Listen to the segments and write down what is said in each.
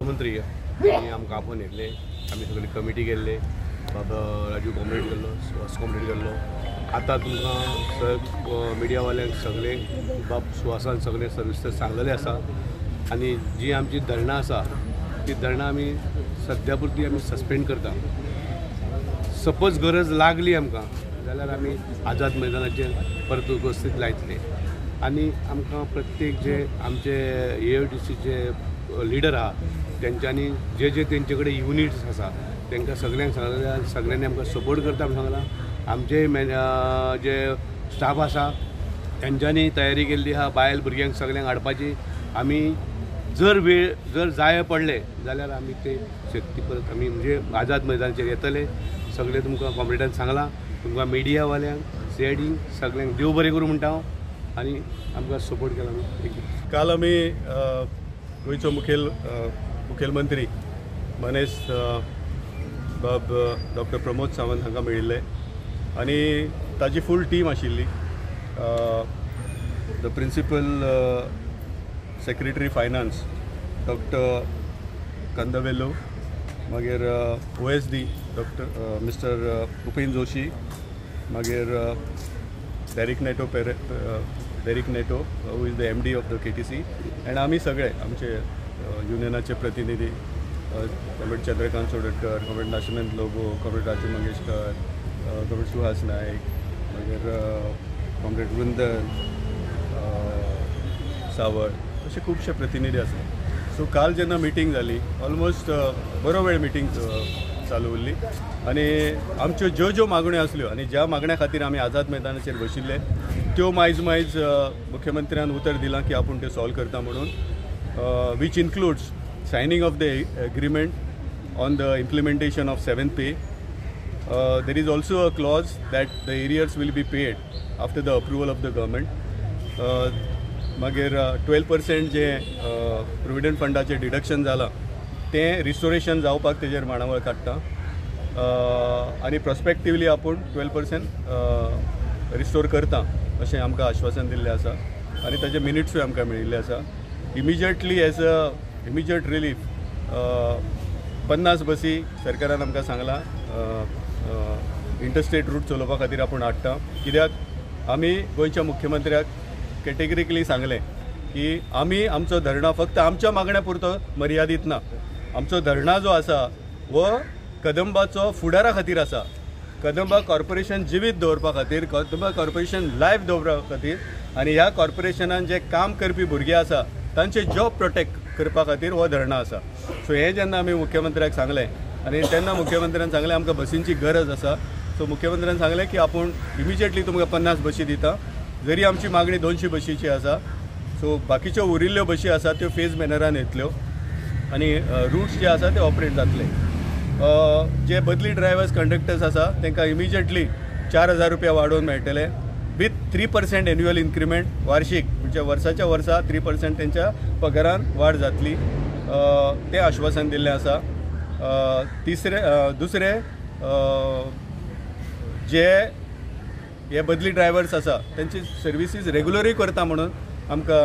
मंत्री आनी आमकां आपोवन येयल्ले आमी सगळी कमिटी गेल्ले बाबा राजू कॉम्रेड गेल्लो सुहास कॉम्रेड गेल्लो आतां तुमकां मिडियावाल्यांक सगळे बाब सुहासान सगळे सविस्तर सांगलेले आसा आनी जी आमची धरणां आसा ती धरणां आमी सद्या पुरती आमी सस्पेंड करता। सपोज गरज लागली आमकां जाल्यार आमी आझाद मैदानाचेर परत उपस्थित लायतले आनी आमकां प्रत्येक जे आमचे AITCचे लिडर आहा तेंच्यांनी जे तेंचे कडेन युनिट्स आसा तांकां सगळ्यांक सांगलें सगळ्यांनी आमकां सपोर्ट करता म्हणून सांगलां। आमचे जे स्टाफ आसा तेंच्यांनी तयारी केल्ली आहा बायल भुरग्यांक सगळ्यांक हाडपाची। आमी जर जाय पडले जाल्यार आमी ते शक्ती परत आमी म्हणजे आझाद मैदानाचेर येतले। सगळे तुमकां कॉम्रेडान सांगलां तुमकां मिडियावाल्यांक CID सगळ्यांक देव बरें करूं म्हणटा हांव आनी आमकां सपोर्ट केला। काल आमी गोंयचो मुखेलमंत्री मनेस बाब डॉक्टर प्रमोद सावंत हांकां मेळिल्ले आनी ताजी फूल टीम आशिल्ली। The principal secretary finance doctor Kandavelu मागीर OSD doctor mister Upen Joshi मागीर Derick Neto who is the MD of the KTC and आमी सगळे आमचे युनियनाचे प्रतिनिधी कॉम्रेड चंद्रकांत सोडटकर कॉम्रेड नाशवंत लोबो कॉम्रेड राजू मंगेशकर कॉम्रेड सुहास नायक मागीर कॉम्रेड वृंदन सावळ असे खूबशे प्रतिनिधी आसा। सो काल जेन्ना मिटींग जाली ऑलमोस्ट बरो वेळ मिटींग चालू उरली आनी आमच्यो ज्यो मागण्यो आसल्यो आनी ज्या मागण्या खातीर आमी आझाद मैदानाचेर बशिल्ले त्यो मायज मुख्यमंत्र्यान उतर दिलां की आपूण ते सॉल्व करता म्हणून which includes signing of the agreement on the implementation of 7th pay. There is also a clause that the arrears will be paid after the approval of the government. मागीर 12% जे प्रोविडंट फंडाचे deduction जाला ते restoration जावपाक तेजेर माणावळ काडटा आनी प्रॉस्पेक्टिवली आपूण 12% रिस्टोर करता अशें आमकां आश्वासन दिल्लें आसा आनी ताजे मिनिट्सूय आमकां मेळिल्ले आसा। Immediately as a immediate relief 50 बसी सरकारान आमकां सांगला इंटरस्टेट रूट चलोवपा खातीर आपूण हाडटा। कित्याक आमी गोंयच्या मुख्यमंत्र्याक कॅटेगरिकली सांगलें की आमी आमचो धरणा फक्त आमच्या मागण्या पुरतो मर्यादीत ना। आमचो धरणा जो आसा वो कदंबाचो फुडारा खातीर आसा। कदंबा कॉर्पोरेशन जिवीत दवरपा खातीर कदंबा कॉर्पोरेशन लायफ दवरपा खातीर आनी ह्या कॉर्पोरेशनान जे काम करपी भुरगे आसा तांचे जॉब प्रोटेक्ट करपा खातीर हो धरणा आसा। सो हे जेन्ना आमी मुख्यमंत्र्याक सांगलें आनी तेन्ना मुख्यमंत्र्यान सांगलें आमकां बसींची गरज आसा। सो मुख्यमंत्र्यान सांगलें की आपूण इमिजिएटली तुमकां 50 बसी दिता जरी आमची मागणी 200 बसीची आसा। सो बाकीच्यो उरिल्ल्यो बसी आसा त्यो फेज मॅनरान येतल्यो आनी रूट्स जे आसा ते ऑपरेट जातले। जे बदली ड्रायवर्स कंडक्टर्स आसा तांकां इमिजिएटली 4000 रुपया वाडोवन मेळटले विथ 3% एन्युअल इन्क्रिमेंट वार्षिक म्हणजे वर्साच्या वर्सा 3% तेंच्या पगारान वाड जातली ते आश्वासन दिल्लें आसा। दुसरे जे हे बदली ड्रायवर्स आसा तेंची सर्विसीस रेग्युलरूय करता म्हणून आमकां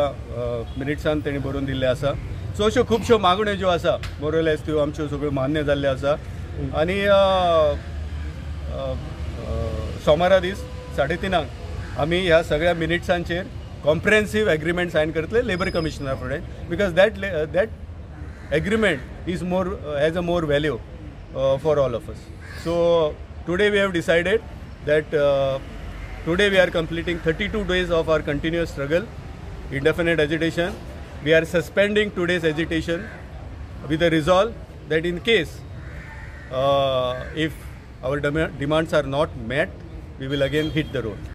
मिनिट्सान तेणी बरोवन दिल्ले आसा। सो अश्यो खुबश्यो मागण्यो ज्यो आसा मोरलेस त्यो आमच्यो सगळ्यो मान्य जाल्ल्यो आसा आनी सोमारा दीस 3:30 आमी ह्या सगळ्या मिनिट्सांचेर कॉम्प्रिहेन्सीव एग्रीमेंट सायन करतले लेबर कमिशनरा फुडें because that agreement is has a more value for all of us. So today we have decided that today we are completing 32 days of our continuous struggle, indefinite agitation. We are suspending today's agitation with a resolve that in case if our demands are not met, we will again hit the road.